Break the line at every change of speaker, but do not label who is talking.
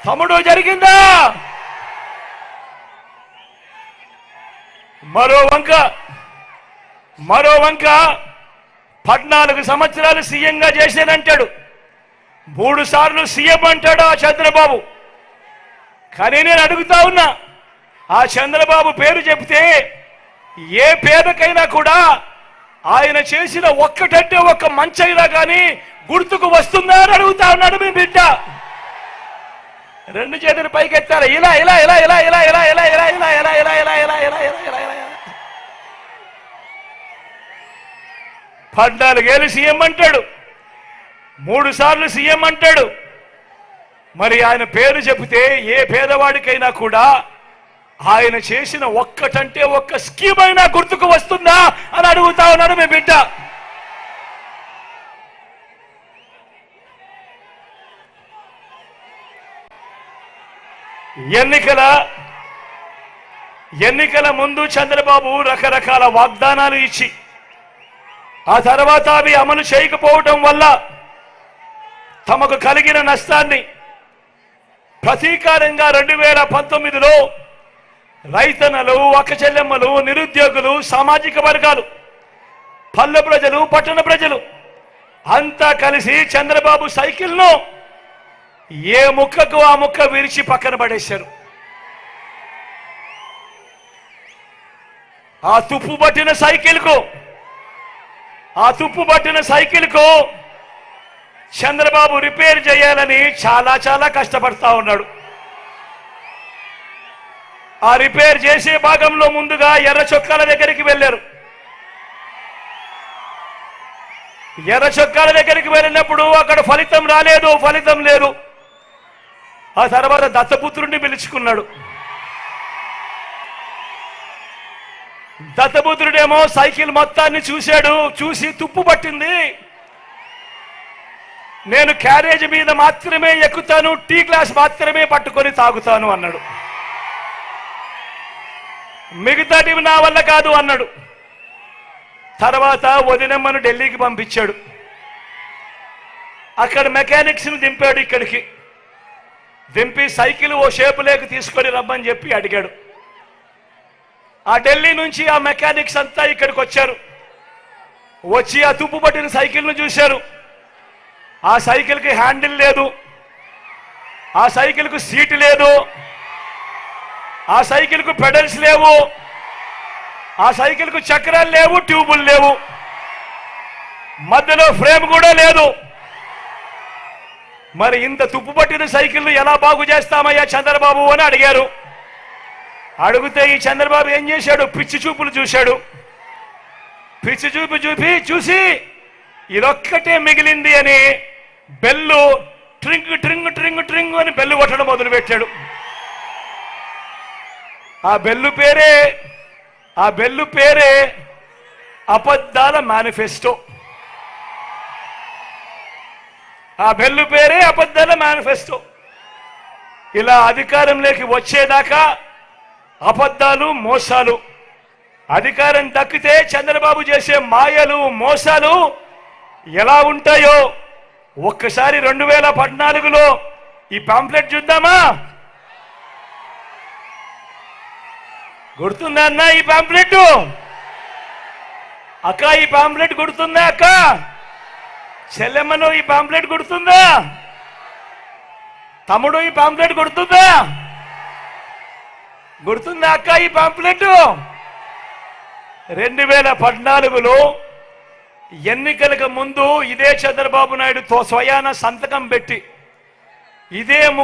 తమ్ముడు జరిగిందా? మరో వంక 14 సంవత్సరాలు సీఎంగా చేశానంటాడు, 3 సార్లు సీఎం అంటాడు ఆ చంద్రబాబు. కానీ నేను అడుగుతా ఉన్నా, ఆ చంద్రబాబు పేరు చెప్తే ఏ పేదకైనా కూడా ఆయన చేసిన ఒక్కటంటే ఒక్క మంచైనా కానీ గుర్తుకు వస్తుందా అని అడుగుతా ఉన్నాడు మీ బిడ్డ. 2 చేతులు పైకెత్తారు, ఇలా ఇలా ఇలా ఇలా ఇలా ఇలా ఇలా ఇలా ఇలా ఇలా ఇలా ఇలా ఇలా ఇలా ఇలా ఇలా 14 ఏళ్ళు సీఎం అంటాడు, 3 సార్లు సీఎం అంటాడు. మరి ఆయన పేరు చెబితే ఏ పేదవాడికైనా కూడా ఆయన చేసిన ఒక్కటంటే ఒక్క స్కీమ్ అయినా గుర్తుకు వస్తుందా అని అడుగుతా ఉన్నాడు మీ బిడ్డ. ఎన్నికల ముందు చంద్రబాబు రకరకాల వాగ్దానాలు ఇచ్చి ఆ తర్వాత అవి అమలు చేయకపోవడం వల్ల తమకు కలిగిన నష్టాన్ని ప్రతీకారంగా 2019లో రైతన్నలు, అక్కచెల్లెమ్మలు, నిరుద్యోగులు, సామాజిక వర్గాలు, పల్లె ప్రజలు, పట్టణ ప్రజలు అంతా కలిసి చంద్రబాబు సైకిల్ను ఏ ముక్కకు ఆ ముక్క విరిచి పక్కన పడేశారు. ఆ తుప్పు పట్టిన సైకిల్కు చంద్రబాబు రిపేర్ చేయాలని చాలా కష్టపడతా ఉన్నాడు. ఆ రిపేర్ చేసే భాగంలో ముందుగా ఎర్ర చొక్కాల దగ్గరికి వెళ్ళారు. ఎర్ర చొక్కాల దగ్గరికి వెళ్ళినప్పుడు అక్కడ ఫలితం లేదు. ఆ తర్వాత దత్తపుత్రుడిని పిలుచుకున్నాడు. దత్తపుత్రుడేమో సైకిల్ మొత్తాన్ని చూసి తుప్పు పట్టింది, నేను క్యారేజ్ మీద మాత్రమే ఎక్కుతాను, టీ గ్లాస్ మాత్రమే పట్టుకొని తాగుతాను అన్నాడు. మిగతాటివి నా వల్ల కాదు అన్నాడు. తర్వాత వదినమ్మను ఢిల్లీకి పంపించాడు. అక్కడ మెకానిక్స్ని దింపాడు, ఇక్కడికి దింపి సైకిల్ ఓ షేపు లేక తీసుకొని రమ్మని చెప్పి అడిగాడు. ఆ ఢిల్లీ నుంచి ఆ మెకానిక్స్ అంతా ఇక్కడికి వచ్చారు. వచ్చి ఆ తుప్పు పట్టిన సైకిల్ను చూశారు. ఆ సైకిల్కి హ్యాండిల్ లేదు, ఆ సైకిల్కు సీటు లేదు, ఆ సైకిల్కు పెడల్స్ లేవు, ఆ సైకిల్కు చక్రాలు లేవు, ట్యూబులు లేవు, మధ్యలో ఫ్రేమ్ కూడా లేదు. మరి ఇంత తుప్పు పట్టిన సైకిల్ ఎలా బాగు చేస్తామయ్యా చంద్రబాబు అని అడిగారు. అడిగితే ఈ చంద్రబాబు ఏం చేశాడు, పిచ్చి చూపులు చూశాడు. పిచ్చి చూసి ఇదొక్కటే మిగిలింది అని బెల్లు ట్రింగ్ ట్రింగ్ ట్రింగ్ ట్రింగ్ అని బెల్లు కొట్టడం మొదలుపెట్టాడు. ఆ బెల్లు పేరే అబద్ధాల మేనిఫెస్టో. ఇలా అధికారంలోకి వచ్చేదాకా అబద్ధాలు, మోసాలు. అధికారం దక్కితే చంద్రబాబు చేసే మాయలు, మోసాలు ఎలా ఉంటాయో ఒక్కసారి 2014లో ఈ పాంప్లెట్ చూద్దామా? గుర్తుందా అన్న ఈ పాంప్లెట్? అక్క ఈ పాంప్లెట్ గుర్తుందా? అక్క చెల్లెమ్మను ఈ పాంప్లెట్ గుర్తుందా? తమ్ముడు ఈ పాంప్లెట్ గుర్తుందా అక్క ఈ పాంప్లెట్? 2014లో ఎన్నికలకు ముందు ఇదే చంద్రబాబు నాయుడు స్వయాన సంతకం పెట్టి ఇదే